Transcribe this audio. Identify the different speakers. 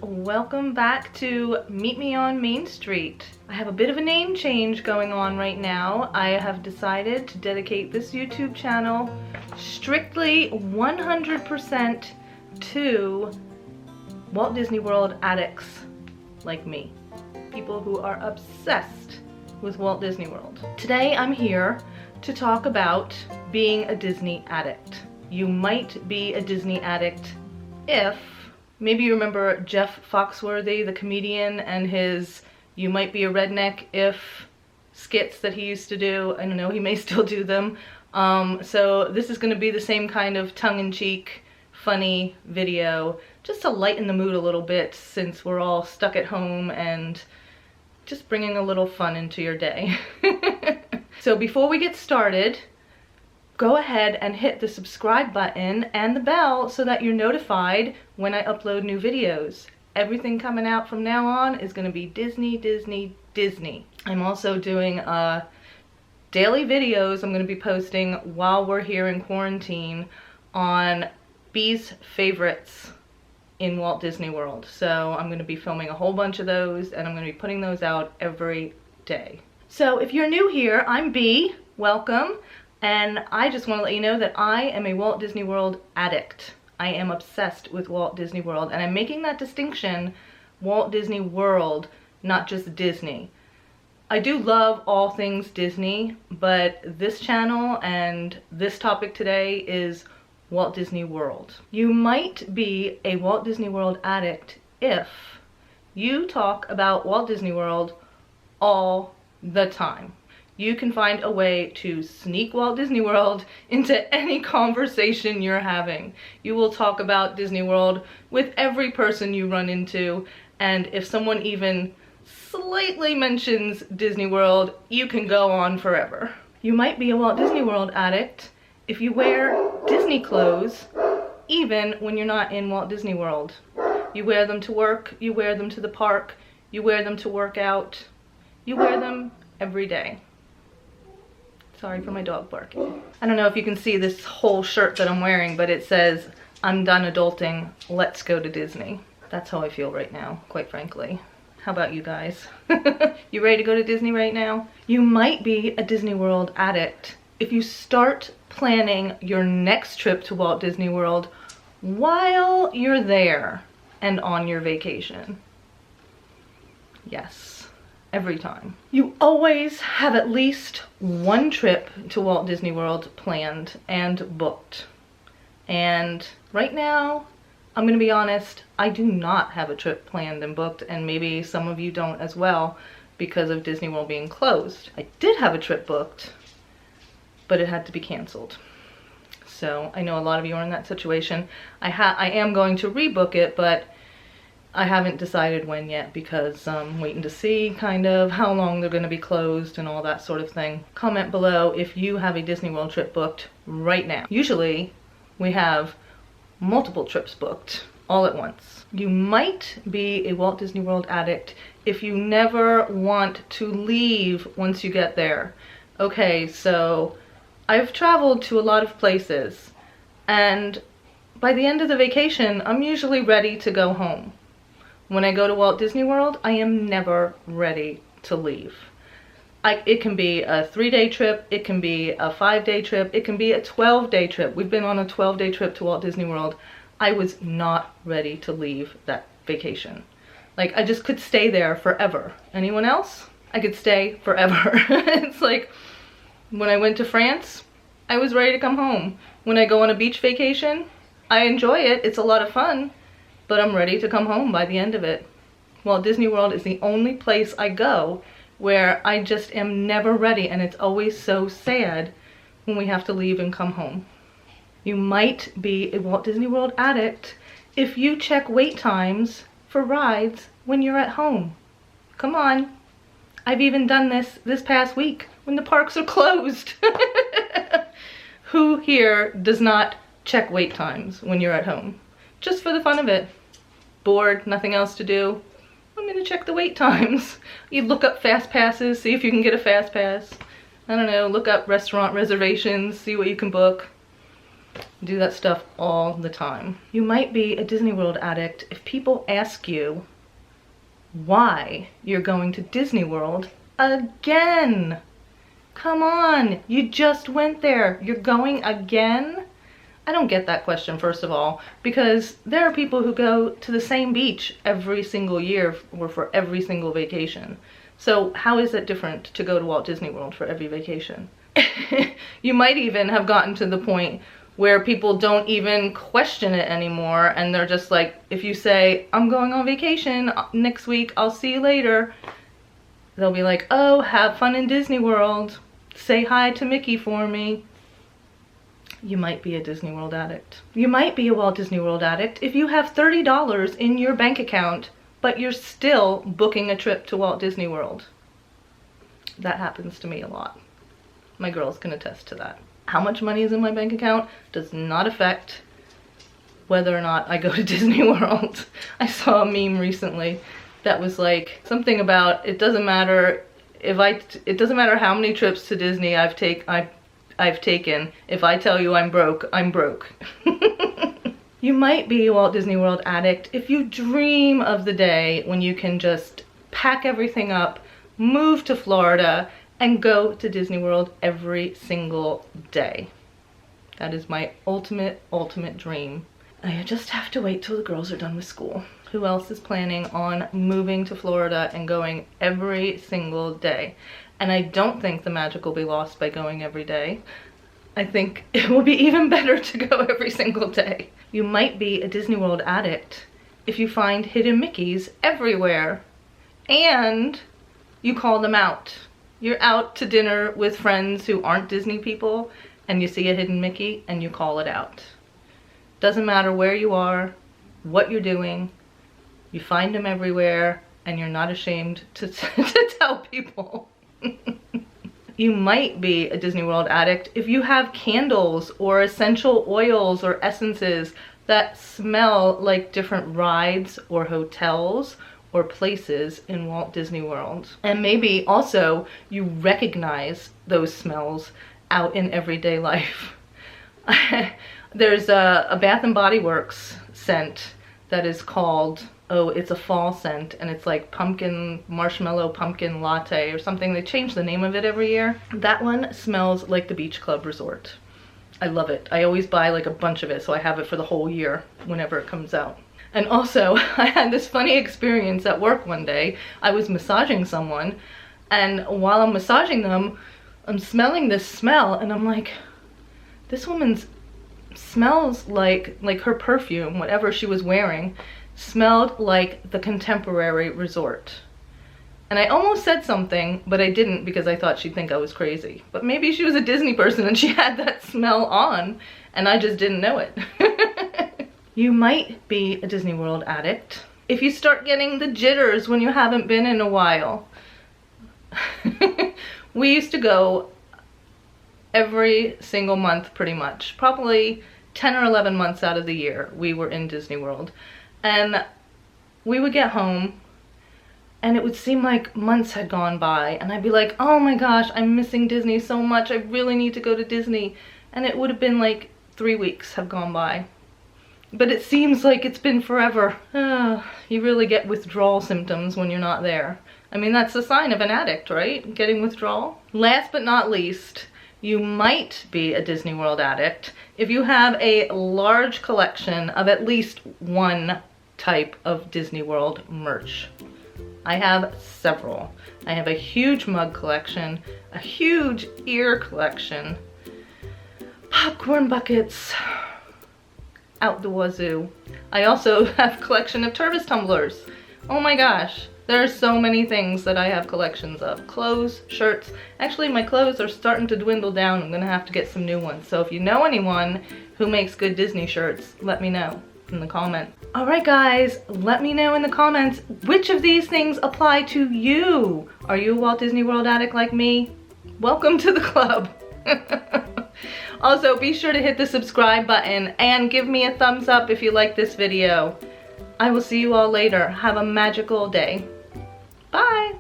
Speaker 1: welcome back to Meet Me on Main Street. I have a bit of a name change going on right now. I have decided to dedicate this YouTube channel strictly 100% to Walt Disney World addicts like me. People who are obsessed with Walt Disney World. Today I'm here to talk about being a Disney addict. You might be a Disney addict if, maybe you remember Jeff Foxworthy, the comedian, and his "you might be a redneck if" skits that he used to do. I don't know, he may still do them. So this is going to be the same kind of tongue-in-cheek, funny video, just to lighten the mood a little bit since we're all stuck at home and just bringing a little fun into your day. So before we get started, go ahead and hit the subscribe button and the bell so that you're notified when I upload new videos. Everything coming out from now on is going to be Disney, Disney, Disney. I'm also doing daily videos I'm going to be posting while we're here in quarantine on B's favorites in Walt Disney World. So I'm going to be filming a whole bunch of those and I'm going to be putting those out every day. So if you're new here, I'm B, welcome, and I just want to let you know that I am a Walt Disney World addict. I am obsessed with Walt Disney World, and I'm making that distinction, Walt Disney World, not just Disney. I do love all things Disney, but this channel and this topic today is Walt Disney World. You might be a Walt Disney World addict if you talk about Walt Disney World all the time. You can find a way to sneak Walt Disney World into any conversation you're having. You will talk about Disney World with every person you run into, and if someone even slightly mentions Disney World, you can go on forever. You might be a Walt Disney World addict if you wear Disney clothes even when you're not in Walt Disney World. You wear them to work, you wear them to the park, you wear them to work out, you wear them every day. Sorry for my dog barking. I don't know if you can see this whole shirt that I'm wearing, but it says, "I'm done adulting, let's go to Disney." That's how I feel right now, quite frankly. How about you guys? You ready to go to Disney right now? You might be a Disney World addict if you start planning your next trip to Walt Disney World while you're there and on your vacation. Yes. Every time. You always have at least one trip to Walt Disney World planned and booked. And right now, I'm gonna be honest, I do not have a trip planned and booked, and maybe some of you don't as well because of Disney World being closed. I did have a trip booked, but it had to be canceled. So I know a lot of you are in that situation. I am going to rebook it, but I haven't decided when yet because I'm waiting to see kind of how long they're going to be closed and all that sort of thing. Comment below if you have a Disney World trip booked right now. Usually we have multiple trips booked all at once. You might be a Walt Disney World addict if you never want to leave once you get there. Okay, so I've traveled to a lot of places, and by the end of the vacation, I'm usually ready to go home. When I go to Walt Disney World, I am never ready to leave. It can be a 3-day trip, it can be a 5-day trip, it can be a 12-day trip. We've been on a 12-day trip to Walt Disney World. I was not ready to leave that vacation. Like, I just could stay there forever. Anyone else? I could stay forever. It's like, when I went to France, I was ready to come home. When I go on a beach vacation, I enjoy it, it's a lot of fun, but I'm ready to come home by the end of it. Walt Disney World is the only place I go where I just am never ready, and it's always so sad when we have to leave and come home. You might be a Walt Disney World addict if you check wait times for rides when you're at home. Come on. I've even done this past week when the parks are closed. Who here does not check wait times when you're at home? Just for the fun of it. Bored, nothing else to do. I'm gonna check the wait times. You look up fast passes, see if you can get a fast pass. I don't know, look up restaurant reservations, see what you can book. Do that stuff all the time. You might be a Disney World addict if people ask you why you're going to Disney World again. Come on, you just went there. You're going again? I don't get that question, first of all, because there are people who go to the same beach every single year or for every single vacation. So how is it different to go to Walt Disney World for every vacation? You might even have gotten to the point where people don't even question it anymore, and they're just like, if you say, I'm going on vacation next week, I'll see you later, they'll be like, oh, have fun in Disney World. Say hi to Mickey for me. You might be a Disney World addict. You might be a Walt Disney World addict if you have $30 in your bank account, but you're still booking a trip to Walt Disney World. That happens to me a lot. My girls can attest to that. How much money is in my bank account does not affect whether or not I go to Disney World. I saw a meme recently that was like something about it doesn't matter how many trips to Disney I've taken. If I tell you I'm broke, I'm broke. You might be a Walt Disney World addict if you dream of the day when you can just pack everything up, move to Florida, and go to Disney World every single day. That is my ultimate dream. I just have to wait till the girls are done with school. Who else is planning on moving to Florida and going every single day? And I don't think the magic will be lost by going every day. I think it will be even better to go every single day. You might be a Disney World addict if you find hidden Mickeys everywhere and you call them out. You're out to dinner with friends who aren't Disney people and you see a hidden Mickey and you call it out. Doesn't matter where you are, what you're doing, you find them everywhere and you're not ashamed to tell people. You might be a Disney World addict if you have candles or essential oils or essences that smell like different rides or hotels or places in Walt Disney World. And maybe also you recognize those smells out in everyday life. There's a Bath and Body Works scent that is called, oh, it's a fall scent, and it's like pumpkin, marshmallow pumpkin latte or something. They change the name of it every year. That one smells like the Beach Club Resort. I love it. I always buy like a bunch of it so I have it for the whole year whenever it comes out. And also, I had this funny experience at work one day. I was massaging someone, and while I'm massaging them, I'm smelling this smell, and I'm like, this woman's smells like her perfume, whatever she was wearing, smelled like the Contemporary Resort. And I almost said something, but I didn't because I thought she'd think I was crazy. But maybe she was a Disney person and she had that smell on, and I just didn't know it. You might be a Disney World addict if you start getting the jitters when you haven't been in a while. We used to go every single month pretty much. Probably 10 or 11 months out of the year we were in Disney World. And we would get home and it would seem like months had gone by and I'd be like, oh my gosh, I'm missing Disney so much. I really need to go to Disney. And it would have been like 3 weeks have gone by. But it seems like it's been forever. You really get withdrawal symptoms when you're not there. I mean, that's a sign of an addict, right? Getting withdrawal. Last but not least, you might be a Disney World addict if you have a large collection of at least one type of Disney World merch. I have several. I have a huge mug collection, a huge ear collection, popcorn buckets out the wazoo. I also have a collection of Tervis tumblers. Oh my gosh, there are so many things that I have collections of. Clothes, shirts. Actually, my clothes are starting to dwindle down. I'm gonna have to get some new ones. So if you know anyone who makes good Disney shirts, let me know in the comments. All right, guys, let me know in the comments which of these things apply to you. Are you a Walt Disney World addict like me? Welcome to the club. Also, be sure to hit the subscribe button and give me a thumbs up if you like this video. I will see you all later. Have a magical day. Bye.